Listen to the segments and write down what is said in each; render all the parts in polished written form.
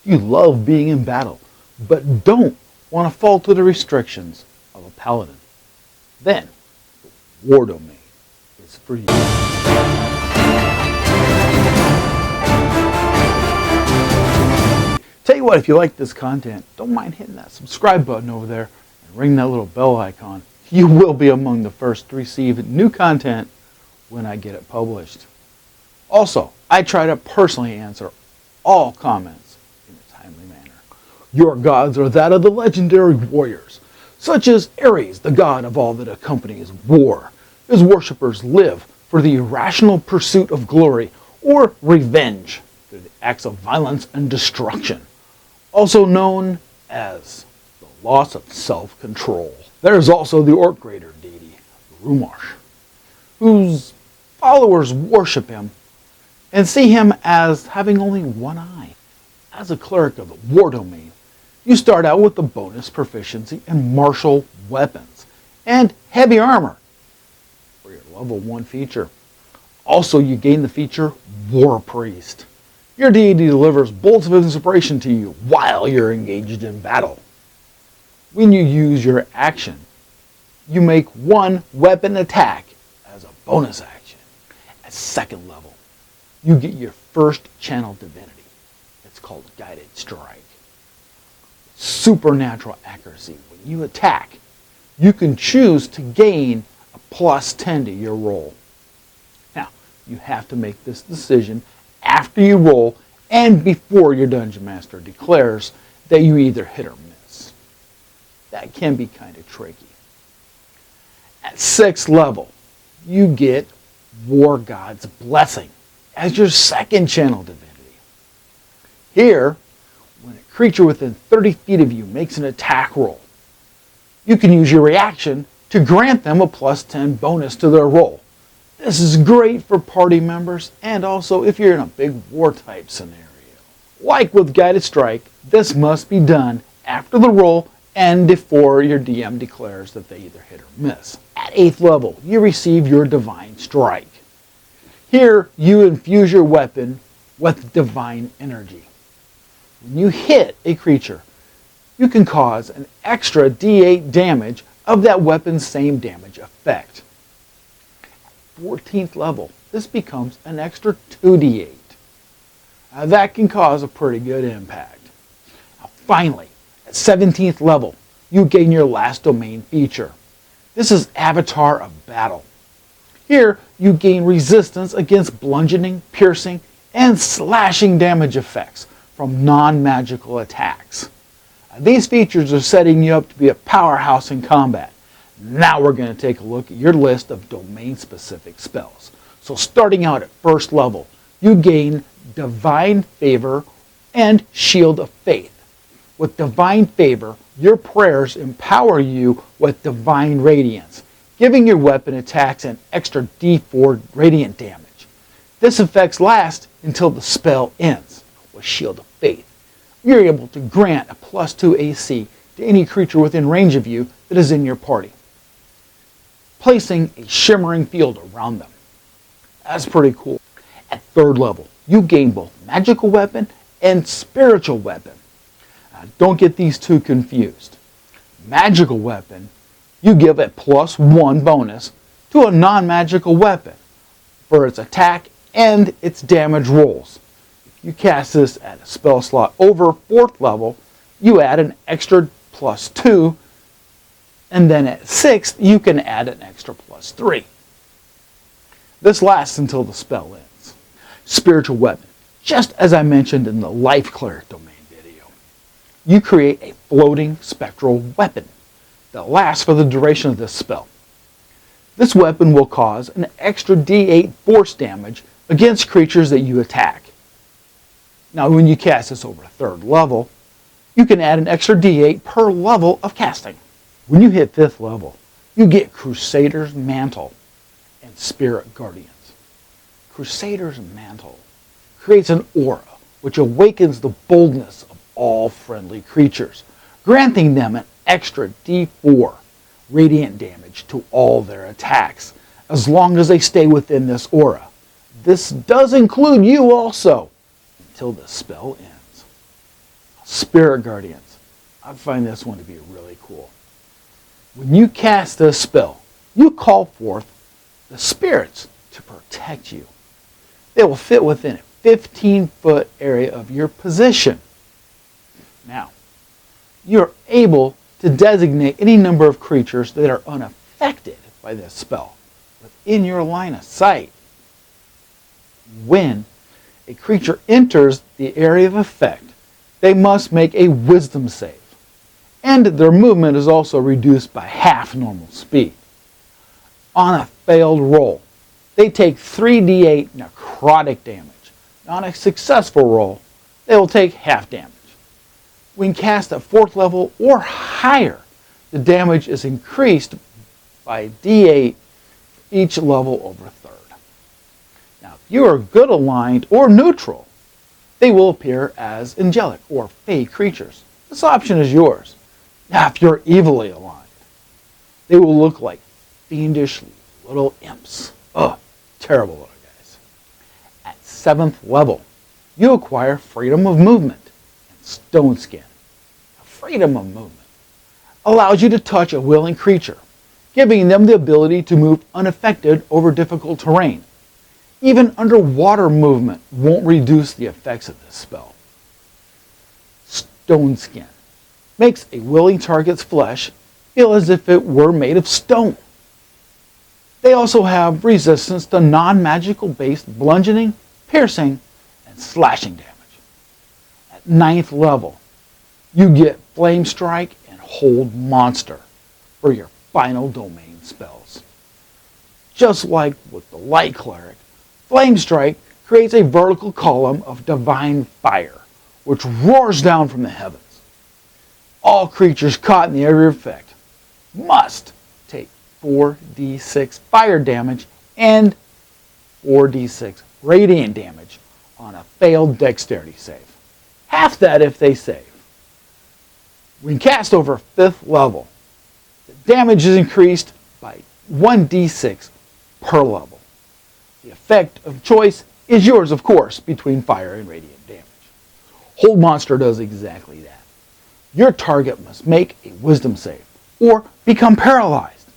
You love being in battle, but don't want to fall to the restrictions of a paladin. Then, the war domain is for you. Tell you what, if you like this content, don't mind hitting that subscribe button over there and ring that little bell icon. You will be among the first to receive new content when I get it published. Also, I try to personally answer all comments in a timely manner. Your gods are that of the legendary warriors, such as Ares, the god of all that accompanies war. His worshippers live for the irrational pursuit of glory or revenge through the acts of violence and destruction, also known as the loss of self-control. There is also the orc greater deity, Rumarsh, whose followers worship him and see him as having only one eye. As a cleric of the war domain, you start out with the bonus proficiency in martial weapons and heavy armor for your level 1 feature. Also, you gain the feature War Priest. Your deity delivers bolts of inspiration to you while you're engaged in battle. When you use your action, you make one weapon attack as a bonus action. At 2nd level, you get your first channel divinity. It's called Guided Strike. Supernatural accuracy. When you attack, you can choose to gain a +10 to your roll. Now, you have to make this decision after you roll and before your Dungeon Master declares that you either hit or miss. That can be kind of tricky. At 6th level, you get War God's Blessing as your 2nd channel divinity. Here, when a creature within 30 feet of you makes an attack roll, you can use your reaction to grant them a +10 bonus to their roll. This is great for party members and also if you're in a big war type scenario. Like with Guided Strike, this must be done after the roll and before your DM declares that they either hit or miss. At 8th level, you receive your Divine Strike. Here, you infuse your weapon with divine energy. When you hit a creature, you can cause an extra D8 damage of that weapon's same damage effect. At 14th level, this becomes an extra 2d8. That can cause a pretty good impact. Now, finally, at 17th level, you gain your last domain feature. This is Avatar of Battle. Here, you gain resistance against bludgeoning, piercing, and slashing damage effects from non-magical attacks. These features are setting you up to be a powerhouse in combat. Now we're going to take a look at your list of domain-specific spells. So starting out at 1st level, you gain Divine Favor and Shield of Faith. With Divine Favor, your prayers empower you with Divine Radiance, giving your weapon attacks an extra D4 radiant damage. This effect lasts until the spell ends. With Shield of Faith, you're able to grant a +2 AC to any creature within range of you that is in your party, placing a shimmering field around them. That's pretty cool. At 3rd level, you gain both magical weapon and spiritual weapon. Now, don't get these two confused. Magical weapon, you give a +1 bonus to a non-magical weapon for its attack and its damage rolls. If you cast this at a spell slot over 4th level, you add an extra +2, and then at 6th, you can add an extra +3. This lasts until the spell ends. Spiritual weapon. Just as I mentioned in the Life Cleric domain video, you create a floating spectral weapon that lasts for the duration of this spell. This weapon will cause an extra D8 force damage against creatures that you attack. Now when you cast this over 3rd level, you can add an extra D8 per level of casting. When you hit 5th level, you get Crusader's Mantle and Spirit Guardians. Crusader's Mantle creates an aura which awakens the boldness of all friendly creatures, granting them an extra D4 radiant damage to all their attacks, as long as they stay within this aura. This does include you also, until the spell ends. Spirit Guardians. I find this one to be really cool. When you cast this spell, you call forth the spirits to protect you. They will fit within a 15-foot area of your position. Now, you're able to designate any number of creatures that are unaffected by this spell within your line of sight. When a creature enters the area of effect, they must make a wisdom save, and their movement is also reduced by half normal speed. On a failed roll, they take 3d8 necrotic damage. On a successful roll, they will take half damage. When cast at 4th level or higher, the damage is increased by d8 for each level over 3rd. Now, if you are good aligned or neutral, they will appear as angelic or fey creatures. This option is yours. Now, if you're evilly aligned, they will look like fiendish little imps. Ugh, terrible little guys. At 7th level, you acquire freedom of movement and Stoneskin. Freedom of movement allows you to touch a willing creature, giving them the ability to move unaffected over difficult terrain. Even underwater movement won't reduce the effects of this spell. Stoneskin makes a willing target's flesh feel as if it were made of stone. They also have resistance to non-magical based bludgeoning, piercing, and slashing damage. At 9th level, you get Flame Strike and Hold Monster for your final domain spells. Just like with the Light Cleric, Flame Strike creates a vertical column of divine fire, which roars down from the heavens. All creatures caught in the area of effect must take 4d6 fire damage and 4d6 radiant damage on a failed dexterity save. Half that if they save. When cast over 5th level, the damage is increased by 1d6 per level. The effect of choice is yours, of course, between fire and radiant damage. Hold Monster does exactly that. Your target must make a wisdom save or become paralyzed.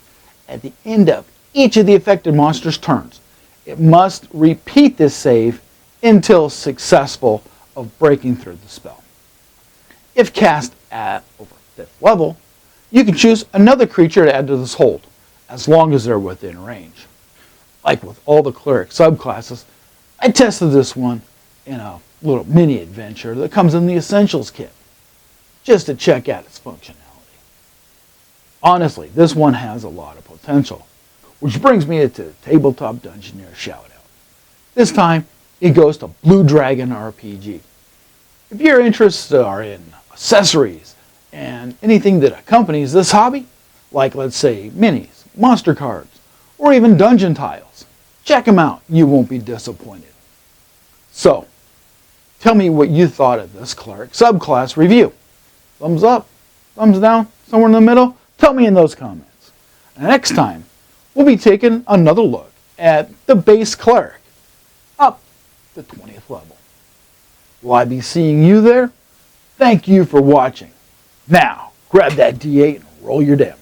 At the end of each of the affected monster's turns, it must repeat this save until successful of breaking through the spell. If cast at over 5th level, you can choose another creature to add to this hold, as long as they're within range. Like with all the cleric subclasses, I tested this one in a little mini adventure that comes in the Essentials kit, just to check out its functionality. Honestly, this one has a lot of potential, which brings me to the Tabletop Dungeoneers shout out. This time, it goes to Blue Dragon RPG. If your interests are in accessories and anything that accompanies this hobby, like let's say minis, monster cards, or even dungeon tiles, check them out. You won't be disappointed. So, tell me what you thought of this cleric subclass review. Thumbs up, thumbs down, somewhere in the middle? Tell me in those comments. And next time, we'll be taking another look at the base cleric up to 20th level. Will I be seeing you there? Thank you for watching. Now, grab that D8 and roll your damage.